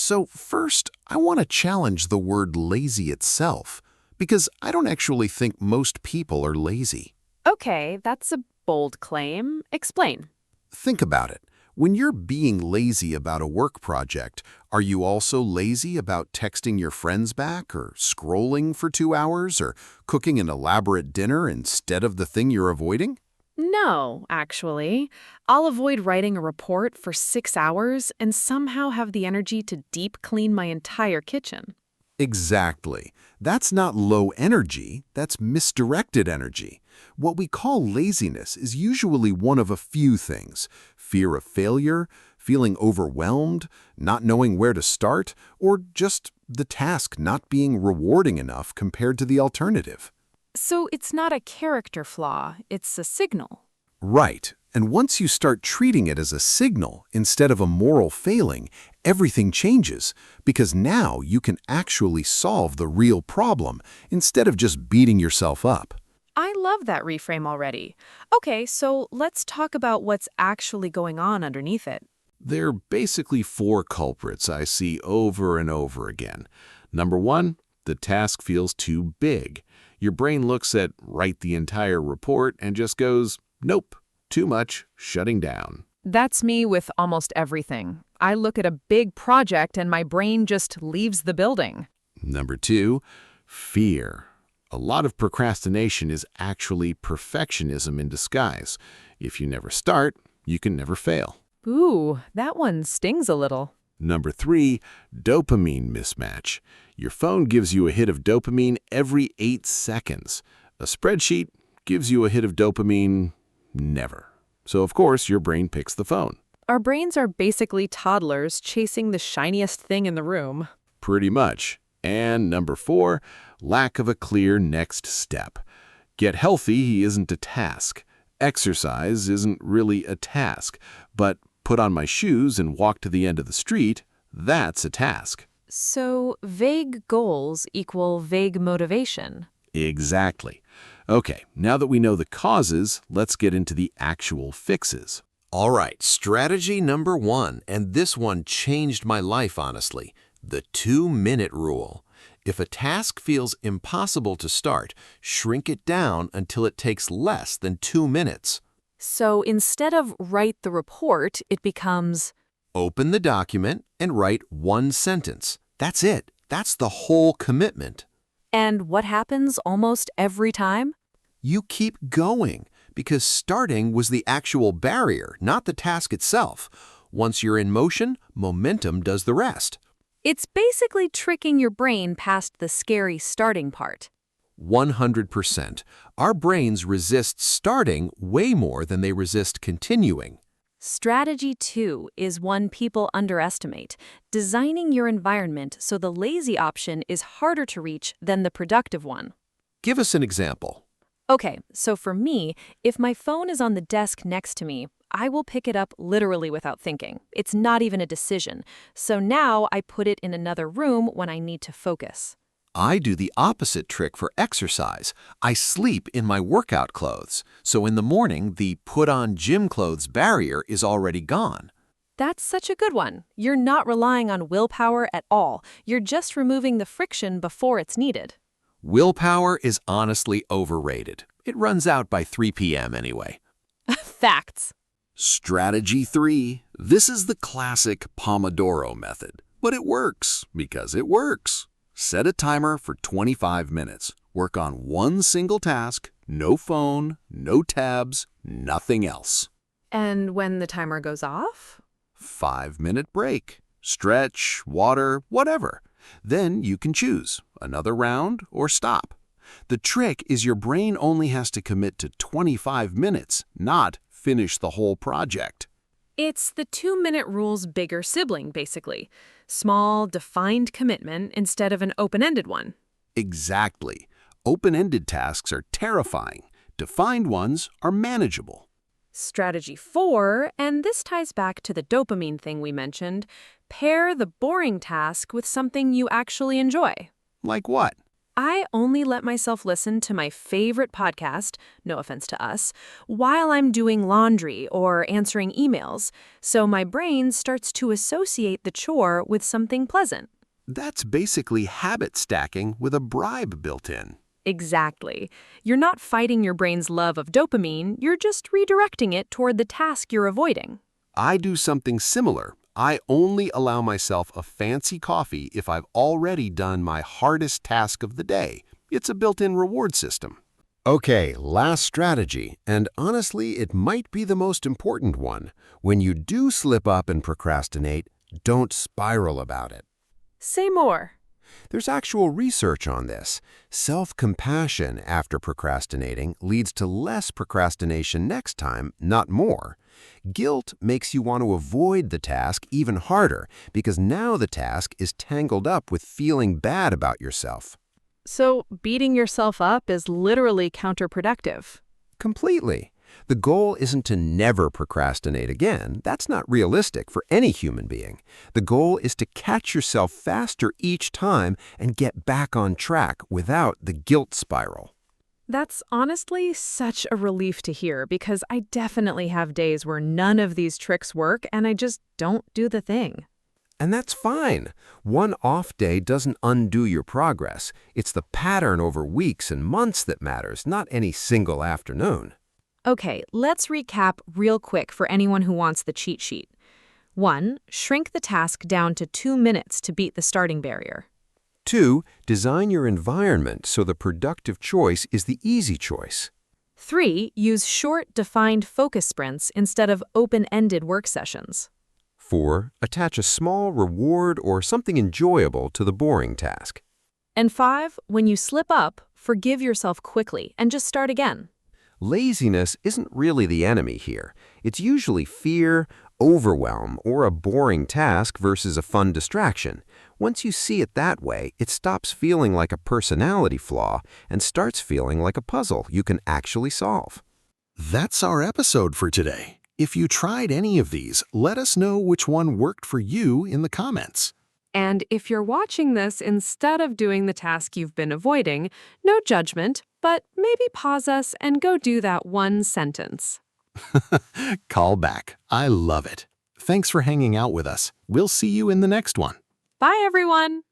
So first, I want to challenge the word lazy itself, because I don't actually think most people are lazy. Okay, that's a bold claim. Explain. Think about it. When you're being lazy about a work project, are you also lazy about texting your friends back, or scrolling for 2 hours, or cooking an elaborate dinner instead of the thing you're avoiding? No, actually. I'll avoid writing a report for 6 hours and somehow have the energy to deep clean my entire kitchen. Exactly. That's not low energy, that's misdirected energy. What we call laziness is usually one of a few things: fear of failure, feeling overwhelmed, not knowing where to start, or just the task not being rewarding enough compared to the alternative. So it's not a character flaw, it's a signal. Right. And once you start treating it as a signal instead of a moral failing, everything changes, because now you can actually solve the real problem instead of just beating yourself up. I love that reframe already. Okay, so let's talk about what's actually going on underneath it. There are basically four culprits I see over and over again. Number one, the task feels too big. Your brain looks at write the entire report and just goes, nope, too much, shutting down. That's me with almost everything. I look at a big project and my brain just leaves the building. Number two, fear. A lot of procrastination is actually perfectionism in disguise. If you never start, you can never fail. Ooh, that one stings a little. Number three, dopamine mismatch. Your phone gives you a hit of dopamine every 8 seconds. A spreadsheet gives you a hit of dopamine never. So of course, your brain picks the phone. Our brains are basically toddlers chasing the shiniest thing in the room. Pretty much. And number four, lack of a clear next step. Get healthy isn't a task. Exercise isn't really a task. But put on my shoes and walk to the end of the street, that's a task. So vague goals equal vague motivation. Exactly. Okay, now that we know the causes, let's get into the actual fixes. All right, strategy number one, and this one changed my life, honestly. The 2-minute rule. If a task feels impossible to start, shrink it down until it takes less than 2 minutes. So instead of write the report, it becomes, Open the document and write one sentence. That's it. That's the whole commitment. and what happens almost every time? You keep going, because starting was the actual barrier, not the task itself. Once you're in motion, momentum does the rest. It's basically tricking your brain past the scary starting part. 100%. Our brains resist starting way more than they resist continuing. Strategy 2 is one people underestimate: designing your environment so the lazy option is harder to reach than the productive one. Give us an example. Okay, so for me, if my phone is on the desk next to me, I will pick it up literally without thinking. It's not even a decision. So now I put it in another room when I need to focus. I do the opposite trick for exercise. I sleep in my workout clothes, so in the morning the put on gym clothes barrier is already gone. That's such a good one. You're not relying on willpower at all. You're just removing the friction before it's needed. Willpower is honestly overrated. It runs out by 3 p.m. anyway. Facts. Strategy 3. This is the classic Pomodoro method, but it works because it works. Set a timer for 25 minutes. Work on one single task, no phone, no tabs, nothing else. And when the timer goes off? 5-minute break. Stretch, water, whatever. Then you can choose another round or stop. The trick is your brain only has to commit to 25 minutes, not finish the whole project. It's the 2-minute rule's bigger sibling, basically. Small, defined commitment instead of an open-ended one. Exactly. Open-ended tasks are terrifying. Defined ones are manageable. Strategy 4, and this ties back to the dopamine thing we mentioned, pair the boring task with something you actually enjoy. Like what? I only let myself listen to my favorite podcast, no offense to us, while I'm doing laundry or answering emails, so my brain starts to associate the chore with something pleasant. That's basically habit stacking with a bribe built in. Exactly. You're not fighting your brain's love of dopamine, you're just redirecting it toward the task you're avoiding. I do something similar. I only allow myself a fancy coffee if I've already done my hardest task of the day. It's a built-in reward system. Okay, last strategy, and honestly, it might be the most important one. When you do slip up and procrastinate, don't spiral about it. Say more. There's actual research on this. Self-compassion after procrastinating leads to less procrastination next time, not more. Guilt makes you want to avoid the task even harder because now the task is tangled up with feeling bad about yourself. So beating yourself up is literally counterproductive. Completely. The goal isn't to never procrastinate again. That's not realistic for any human being. The goal is to catch yourself faster each time and get back on track without the guilt spiral. That's honestly such a relief to hear because I definitely have days where none of these tricks work and I just don't do the thing. And that's fine. One off day doesn't undo your progress. It's the pattern over weeks and months that matters, not any single afternoon. Okay, let's recap real quick for anyone who wants the cheat sheet. 1. Shrink the task down to 2 minutes to beat the starting barrier. 2. Design your environment so the productive choice is the easy choice. 3. Use short, defined focus sprints instead of open-ended work sessions. 4. Attach a small reward or something enjoyable to the boring task. And 5. When you slip up, forgive yourself quickly and just start again. Laziness isn't really the enemy here. It's usually fear, overwhelm, or a boring task versus a fun distraction. Once you see it that way, it stops feeling like a personality flaw and starts feeling like a puzzle you can actually solve. That's our episode for today. If you tried any of these, let us know which one worked for you in the comments. And if you're watching this instead of doing the task you've been avoiding, no judgment, but maybe pause us and go do that one sentence. Call back. I love it. Thanks for hanging out with us. We'll see you in the next one. Bye, everyone!